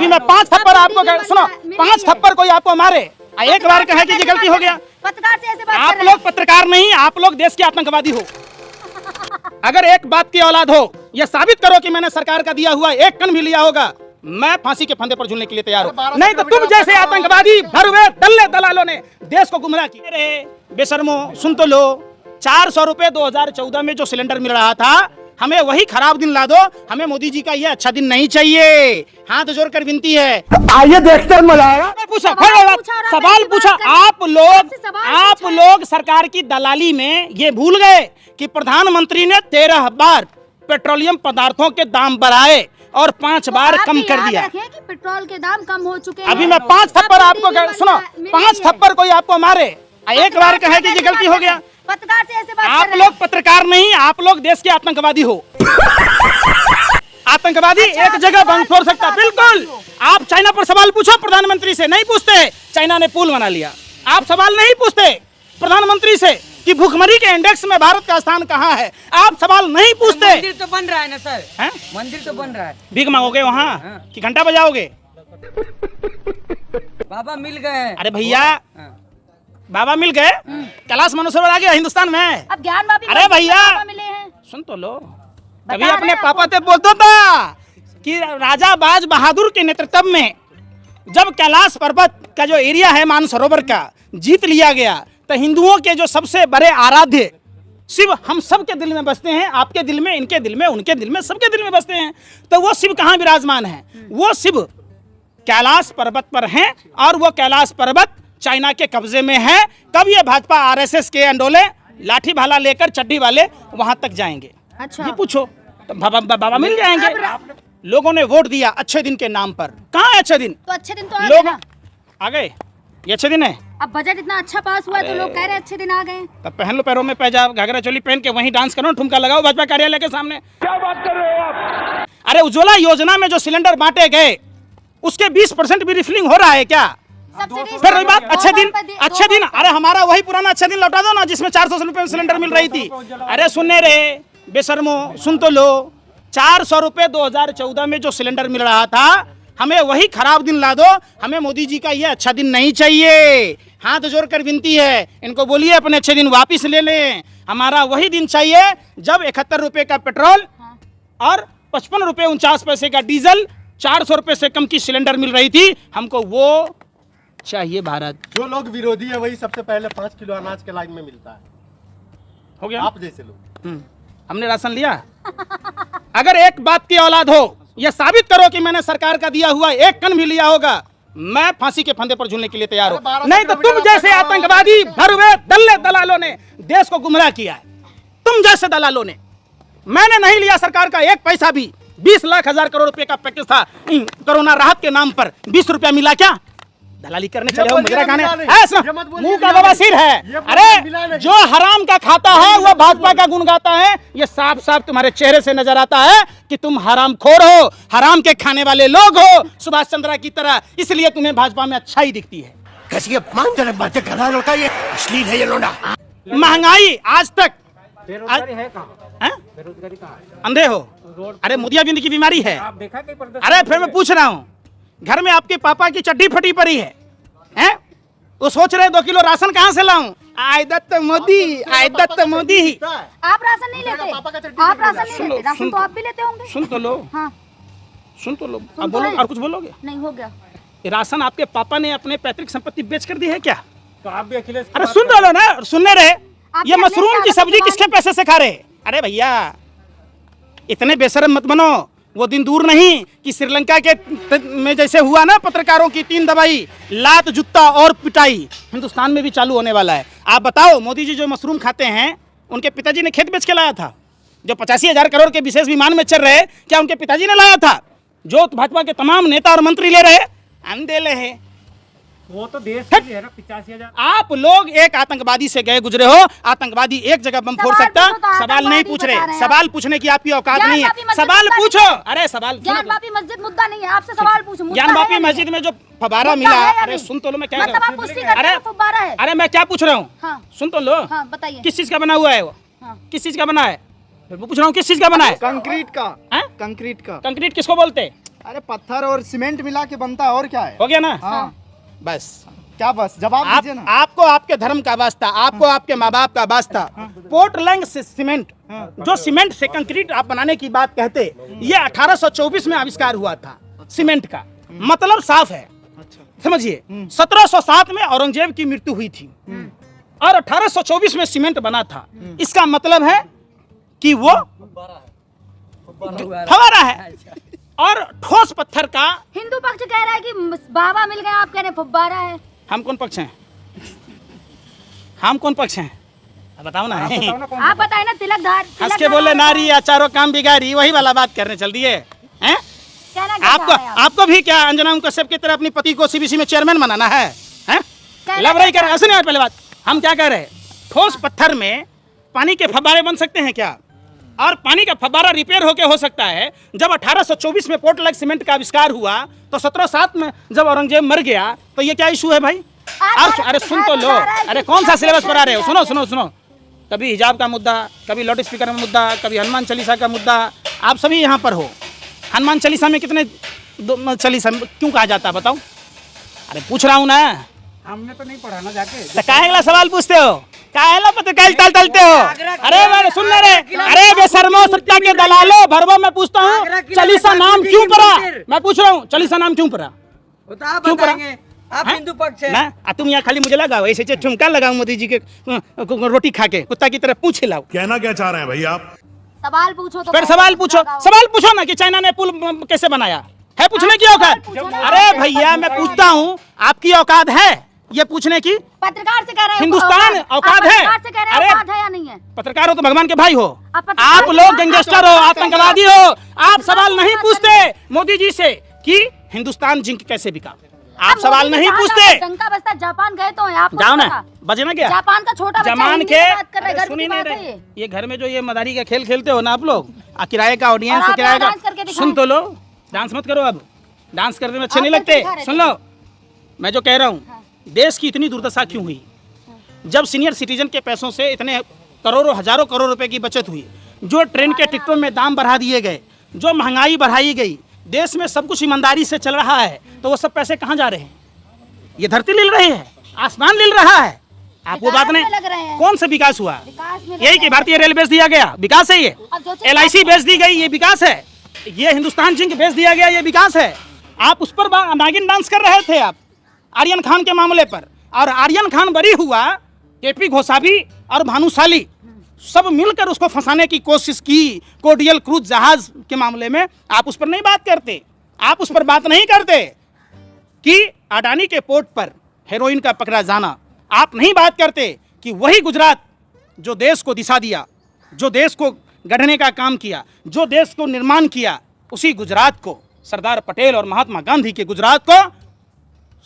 अभी मैं 5 थप्पड़ आपको सुनो, 5 थप्पड़ कोई आपको मारे, एक बार कहे कि ये गलती हो गया। पत्रकार से ऐसे बात आप कर रहे लोग पत्रकार नहीं, आप लोग देश के आतंकवादी हो। अगर एक बात की औलाद हो, ये साबित करो कि मैंने सरकार का दिया हुआ एक कन भी लिया होगा, मैं फांसी के फंदे पर झूलने के लिए तैयार हूं। नहीं तो तुम जैसे आतंकवादी भरवे दल्ले दलालों ने देश को गुमराह किया। बेशर्मो सुन तो लो, 400 रुपए 2014 में जो सिलेंडर मिल रहा था, हमें वही खराब दिन ला दो। हमें मोदी जी का ये अच्छा दिन नहीं चाहिए। हाथ जोड़कर विनती है, आइए देखते हैं मजा आएगा। सवाल पूछा आप लोग सरकार की दलाली में ये भूल गए कि प्रधानमंत्री ने 13 बार पेट्रोलियम पदार्थों के दाम बढ़ाए और 5 बार कम कर दिया। कि पेट्रोल के दाम कम हो चुके हैं। अभी मैं 5 थप्पड़ आपको सुनो, 5 थप्पड़ कोई आपको मारे, एक बार कहे कि ये गलती हो गया। पत्रकार से ऐसे बात कर आप रहे लोग पत्रकार नहीं, आप लोग देश के आतंकवादी हो। आतंकवादी एक जगह बम फोड़ सकता, बिल्कुल। आप चाइना पर सवाल पूछो, प्रधानमंत्री से नहीं पूछते। चाइना ने पुल बना लिया, आप सवाल नहीं पूछते प्रधानमंत्री से कि भूखमरी के इंडेक्स में भारत का स्थान कहाँ है, आप सवाल नहीं पूछते। मंदिर तो बन रहा है ना सर, हैं? मंदिर तो बन रहा है। भीख मांगोगे वहाँ कि घंटा बजाओगे? बाबा मिल गए। अरे भैया, बाबा मिल गए, कैलाश मानसरोवर आ गया हिंदुस्तान में। अब ज्ञान बाबी अरे भैया मिले हैं। सुन तो लो, कभी अपने पापा से बोलता था कि राजा बाज बहादुर के नेतृत्व में जब कैलाश पर्वत का जो एरिया है मानसरोवर का जीत लिया गया, तो हिंदुओं के जो सबसे बड़े आराध्य शिव हम सबके दिल में बसते हैं। आपके दिल में, इनके दिल में, उनके दिल में, सबके दिल में बसते हैं। तो वो शिव कहाँ विराजमान है? वो शिव कैलाश पर्वत पर हैं और वो कैलाश पर्वत चाइना के कब्जे में है। कब ये भाजपा आरएसएस के अंडोले लाठी भाला लेकर चड्डी वाले वहां तक जाएंगे? अच्छा, ये पूछो तो बाबा मिल जाएंगे। लोगों ने वोट दिया अच्छे दिन के नाम पर। कहाँ है अच्छे दिन? तो अच्छे दिन तो आ लोग गए ना। आ गए, ये अच्छे दिन है। अब बजट इतना अच्छा पास हुआ है तो लोग कह रहे हैं अच्छे दिन आ गए। तब पहन लो पैरों में पैजाब, घाघरा चोली पहन के वहीं डांस करो, ठुमका लगाओ भाजपा कार्यालय के सामने। क्या बात कर रहे हो आप? अरे उज्ज्वला योजना में जो सिलेंडर बांटे गए उसके 20% भी रिफिलिंग हो रहा है क्या? फिर रही बात अच्छे दिन, अरे हमारा वही पुराना अच्छा दिन लौटा दो ना, जिसमें 400 रुपए में सिलेंडर मिल रही थी। अरे सुनने रे बेशर्मो सुन तो लो, 400 रुपए 2014 में जो सिलेंडर मिल रहा था, हमें वही खराब दिन ला दो। हमें मोदी जी का ये अच्छा दिन नहीं चाहिए। हाथ जोड़कर विनती है, इनको बोलिए अपने अच्छे दिन वापिस ले लें। हमारा वही दिन चाहिए जब 71 रुपए का पेट्रोल और 55 रुपए 49 पैसे का डीजल, 400 रुपए से कम की सिलेंडर मिल रही थी। हमको वो चाहिए। भारत जो लोग विरोधी है वही सबसे पहले 5 किलो अनाज के लाइन में मिलता है। हो गया, आप जैसे लोग। हमने राशन लिया। अगर एक बात की औलाद हो, यह साबित करो कि मैंने सरकार का दिया हुआ एक कन भी लिया होगा, मैं फांसी के फंदे पर झूलने के लिए तैयार हूं। नहीं तो तुम जैसे आतंकवादी भरवे दल्ले दलालों ने देश को गुमराह किया है। तुम जैसे दलालों ने। मैंने नहीं लिया सरकार का एक पैसा भी। 20 लाख हजार करोड़ रुपए का पैकेज था कोरोना राहत के नाम पर, 20 रुपया मिला क्या? दलाली करने चले हो, मुजरा खाने। मुंह का बवासीर है। अरे जो हराम का खाता है वो भाजपा का गुण गाता है। ये साफ साफ तुम्हारे चेहरे से नजर आता है कि तुम हराम खोर हो, हराम के खाने वाले लोग हो, सुभाष चंद्रा की तरह। इसलिए तुम्हें भाजपा में अच्छाई दिखती है। कैसी अपमानजनक बातें कर रहा है लड़का, ये अश्लील है ये लोना। महंगाई आज तक बेरोजगारी है कहाँ? बेरोजगारी कहाँ है? अंधे हो? अरे मोतियाबिंद की बीमारी है। आप देखा कहीं प्रदर्शन? अरे फिर मैं पूछ रहा हूँ, घर में आपके पापा की चड्डी फटी पड़ी है, हैं? वो सोच रहे 2 किलो राशन कहाँ से लाऊं? आय दत्त मोदी, आय दत्त मोदी। आप राशन नहीं लेते? आप राशन नहीं लेते? राशन तो आप भी लेते होंगे। सुन तो लो, हाँ सुन तो लो। अब बोलो, और कुछ बोलोगे? नहीं, हो गया। राशन आपके पापा ने अपने पैतृक संपत्ति बेच कर दी है क्या? तो आप भी अखिलेश। अरे सुन तो लो ना, सुनने रहे। ये मशरूम की सब्जी किसके पैसे से खा रहे? अरे भैया इतने बेशरम मत बनो। वो दिन दूर नहीं कि श्रीलंका के में जैसे हुआ ना, पत्रकारों की 3 दवाई, लात जूता और पिटाई, हिंदुस्तान में भी चालू होने वाला है। आप बताओ, मोदी जी जो मशरूम खाते हैं, उनके पिताजी ने खेत बेच के लाया था? जो 85,000 करोड़ के विशेष विमान में चल रहे, क्या उनके पिताजी ने लाया था? जो भाजपा के तमाम नेता और मंत्री ले रहे, हम दे ले हैं। वो तो देश के लिए है ना, 85,000। आप लोग एक आतंकवादी से गए गुजरे हो। आतंकवादी एक जगह बम फोड़ सकता। सवाल नहीं पूछ रहे, सवाल पूछने की आपकी औकात नहीं है। सवाल पूछो। अरे सवाल, ज्ञानवापी मस्जिद मुद्दा नहीं है, आपसे सवाल पूछूं। ज्ञानवापी मस्जिद में जो फव्वारा मिला, अरे सुन तो लो, मैं क्या अरे मैं क्या पूछ रहा हूँ, सुन तो लो। बताइए किस चीज का बना हुआ है वो? किस चीज का बना है? फिर पूछ रहा हूँ किस चीज का बना है? कंक्रीट का। कंक्रीट का। कंक्रीट किसको बोलते हैं? अरे पत्थर और सीमेंट मिला के बनता है, और क्या है? हो गया ना? हाँ। बस क्या बस जवाब आप दीजिए ना। आपको आपके धर्म का वास्ता, आपको आपके माँ बाप का वास्ता, पोर्टलैंड से सीमेंट, जो सीमेंट से कंक्रीट आप बनाने की बात कहते, ये 1824 में आविष्कार हुआ था सीमेंट का। मतलब साफ है, समझिए। 1707 में औरंगजेब की मृत्यु हुई थी और 1824 में सीमेंट बना था। इसका मतलब है कि वो फवारा है। और ठोस पत्थर का हिंदू पक्ष कह रहा है कि बाबा मिल गए, आप कह रहे फुब्बारा है। हम कौन पक्ष हैं? हम कौन पक्ष हैं? बताओ ना। आप बताए ना। तिलकधार हंस के बोले नारी या चारों काम बिगाड़ी, वही वाला बात करने चल दिए हैं। कहना क्या आपको चाह रहे हैं आप? आपको भी क्या अंजना कश्यप की तरह अपनी पति को सीबीसी में चेयरमैन बनाना है? कहना लव रही क्या कर ऐसे नहीं। पहले बात हम क्या कह रहे हैं, ठोस पत्थर में पानी के फव्वारे बन सकते हैं क्या? और पानी का फव्वारा रिपेयर होके हो सकता है। जब 1824 में पोर्टलैंड सीमेंट का आविष्कार हुआ तो 1707 में जब औरंगजेब मर गया तो ये क्या इशू है भाई? अरे सुन तो लो। अरे कौन सा सिलेबस पढ़ा रहे हो? सुनो सुनो सुनो। कभी हिजाब का मुद्दा, कभी लाउड स्पीकर का मुद्दा, कभी हनुमान चालीसा का मुद्दा। आप सभी यहाँ पर हो। हनुमान चालीसा में कितने चालीसा क्यों कहा जाता है बताओ? अरे पूछ रहा हूँ ना। हमने तो नहीं पढ़ा ना जाके। तो काहेला सवाल पूछते हो? काहेला पत्रकारिता टलते हो? अरे मैंने सुन रहे। अरे बेशर्मो सत्ता के दलालो भरवो। मैं पूछता हूँ चालीसा नाम क्यों पड़ा? मैं पूछ रहा हूँ चालीसा नाम क्यों पड़ा? वो तो आप क्यों पढ़ा? बताएंगे। आप हिंदू पक्ष है ना। तुम यहाँ खाली मुझे लगाओ ऐसे ठुमका लगाओ मोदी जी के रोटी खा के कुत्ता की तरह पूछ हिलाओ। कहना क्या चाह रहे हैं भाई आप? सवाल पूछो तो फिर सवाल पूछो। सवाल पूछो ना कि चाइना ने पुल कैसे बनाया है? पूछने की औकात? अरे भैया मैं पूछता हूँ, आपकी औकात है ये पूछने की? पत्रकार से कह रहे हैं हिंदुस्तान औकात है? पत्रकार से कह रहे हैं औकात है या नहीं है? पत्रकार हो तो भगवान के भाई हो। पत्रकार आप की लोग बात गैंगस्टर हो, आतंकवादी हो। आप सवाल नहीं पूछते मोदी जी से कि हिंदुस्तान जिंक कैसे बिका। आप सवाल नहीं पूछते। डंका बजता जापान गए तो हैं आप? जाओ ना, बजे ना क्या? जापान का छोटा बच्चा जमान हिंदी के में बात कर रहा है, गर्व सुन की ही नहीं बात है रहे। ये। ये घर में जो ये मदारी का खेल खेलते हो ना आप लोग, किराए का ऑडियंस और है, आप किराए डांस करके का। दिखाएं। सुन तो लो, डांस मत करो। अब डांस करने में अच्छे आप नहीं करके लगते। दिखा रहे सुन थे। लो, मैं जो कह रहा हूँ, देश की इतनी दुर्दशा क्यों हुई? जब सीनियर सिटीजन के पैसों से इतने करोड़ों हजारों करोड़ रुपए की बचत हुई, जो ट्रेन के टिकटों में दाम बढ़ा दिए गए, जो महंगाई बढ़ाई गई, देश में सब कुछ ईमानदारी से चल रहा है, तो वो सब पैसे कहाँ जा रहे हैं? ये धरती लिल रही है, आसमान लिल रहा है। आप वो बात विकास नहीं। में लग रहे हैं। कौन सा विकास हुआ? विकास में लग यही रहे कि हैं। भारतीय रेल बेच दिया गया, विकास है ये? अब जो चीज़ LIC बेच दी गई, ये विकास है? ये हिंदुस्तान जिंक बेच दिया गया, ये विकास है? आप उस पर नागिन डांस कर रहे थे आप आर्यन खान के मामले पर, और आर्यन खान बरी हुआ, KP घोसावी और भानुशाली सब मिलकर उसको फंसाने की कोशिश की। कोडियल क्रूज जहाज के मामले में आप उस पर नहीं बात करते। आप उस पर बात नहीं करते कि अडानी के पोर्ट पर हेरोइन का पकड़ा जाना। आप नहीं बात करते कि वही गुजरात जो देश को दिशा दिया, जो देश को गढ़ने का काम किया, जो देश को निर्माण किया, उसी गुजरात को, सरदार पटेल और महात्मा गांधी के गुजरात को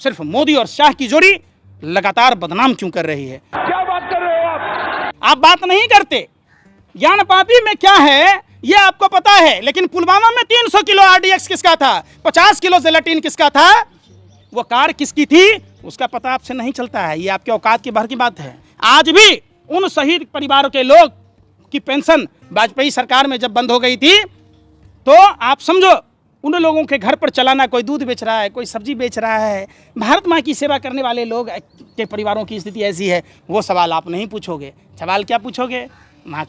सिर्फ मोदी और शाह की जोड़ी लगातार बदनाम क्यों कर रही है? क्या बात कर रहे हो आप बात नहीं करते। ज्ञान पापी में क्या है ये आपको पता है, लेकिन पुलवामा में 300 किलो RDX किसका था? 50 किलो जेलेटिन किसका था? वो कार किसकी थी उसका पता आपसे नहीं चलता है। ये आपके औकात के बाहर की बात है। आज भी उन शहीद परिवारों के लोग की पेंशन वाजपेयी सरकार में जब बंद हो गई थी, तो आप समझो उन लोगों के घर पर चलाना, कोई दूध बेच रहा है, कोई सब्जी बेच रहा है। भारत माँ की सेवा करने वाले लोग के परिवारों की स्थिति ऐसी है, वो सवाल आप नहीं पूछोगे। सवाल क्या पूछोगे? वहाँ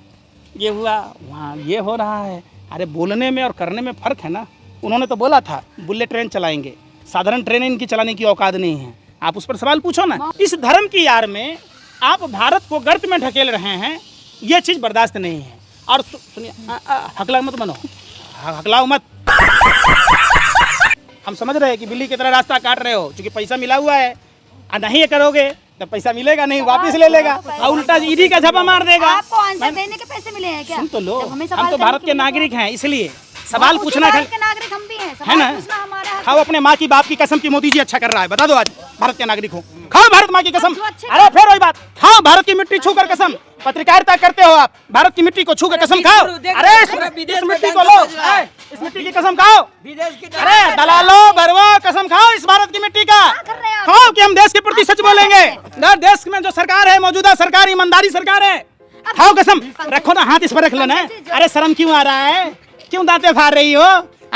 ये हुआ, वहाँ ये हो रहा है। अरे बोलने में और करने में फ़र्क है ना। उन्होंने तो बोला था बुलेट ट्रेन चलाएंगे, साधारण ट्रेन इनकी चलाने की औकात नहीं है। आप उस पर सवाल पूछो ना। इस धर्म की यार में आप भारत को गर्त में ढकेल रहे हैं, ये चीज़ बर्दाश्त नहीं है। और सुनिए, हकला मत बनो, हकलाओ मत। हम समझ रहे हैं कि बिल्ली की तरह रास्ता काट रहे हो, क्योंकि पैसा मिला हुआ है, और नहीं ये करोगे तो पैसा मिलेगा नहीं, वापस ले लेगा और उल्टा ईडी का झपा मार देगा। आपको आंसर देने के पैसे मिले हैं क्या? सुन तो लो, जब हमें हम सवाल तो करने भारत की के बात नागरिक है। हैं, इसलिए सवाल उसी पूछना भारत के नागरिक हम भी हैं। है सवाल ना। पूछना हमारा हक खाओ अपने माँ की बाप की कसम की मोदी जी अच्छा कर रहा है, बता दो आज भारत के नागरिक हो। खाओ भारत माँ की कसम। जो अच्छे अरे फिर वही बात, खाओ भारत की मिट्टी छू कर कसम। पत्रकारिता करते हो आप, भारत की मिट्टी को छू कर कसम खाओ। अरे इस मिट्टी को लो, इस मिट्टी की कसम खाओ। अरे दलालो भरवो कसम खाओ इस भारत की मिट्टी का। खाओ कि हम देश के प्रति सच बोलेंगे। देश में जो सरकार है, मौजूदा सरकार ईमानदारी सरकार है। खाओ कसम, रखो ना हाथ इस पर रख लो ना। अरे शर्म क्यों आ रहा है? क्यों दांते फाड़ रही हो?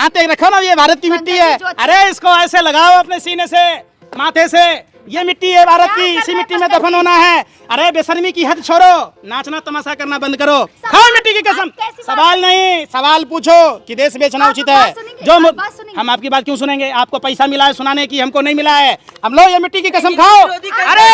आते रखो ना, ये भारत की मिट्टी है। अरे इसको ऐसे लगाओ अपने सीने से, माथे से, ये मिट्टी है भारत की, इसी मिट्टी में दफन होना है। अरे बेशर्मी की हद छोड़ो, नाचना तमाशा करना बंद करो, खाओ मिट्टी की कसम। सवाल नहीं, सवाल पूछो कि देश बेचना उचित है। जो हम आपकी बात क्यों सुनेंगे? आपको पैसा मिला है सुनाने की, हमको नहीं मिला है। हम लोग ये मिट्टी की कसम खाओ। अरे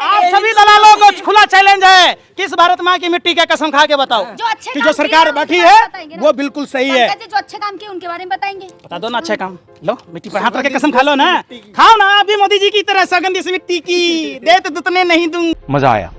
आप सभी दलालों को खुला चैलेंज है, किस भारत माँ की मिट्टी की कसम खा के बताओ कि जो सरकार बैठी है वो बिल्कुल सही है। जो अच्छे काम किए उनके बारे में बताएंगे। बता दो ना अच्छे काम। लो मिट्टी पर हाथ रख के कसम खा लो ना, खाओ ना आप भी मोदी जी की तरह सौगंध इस मिट्टी की, दे तो दुतने नहीं दूं। मजा आया।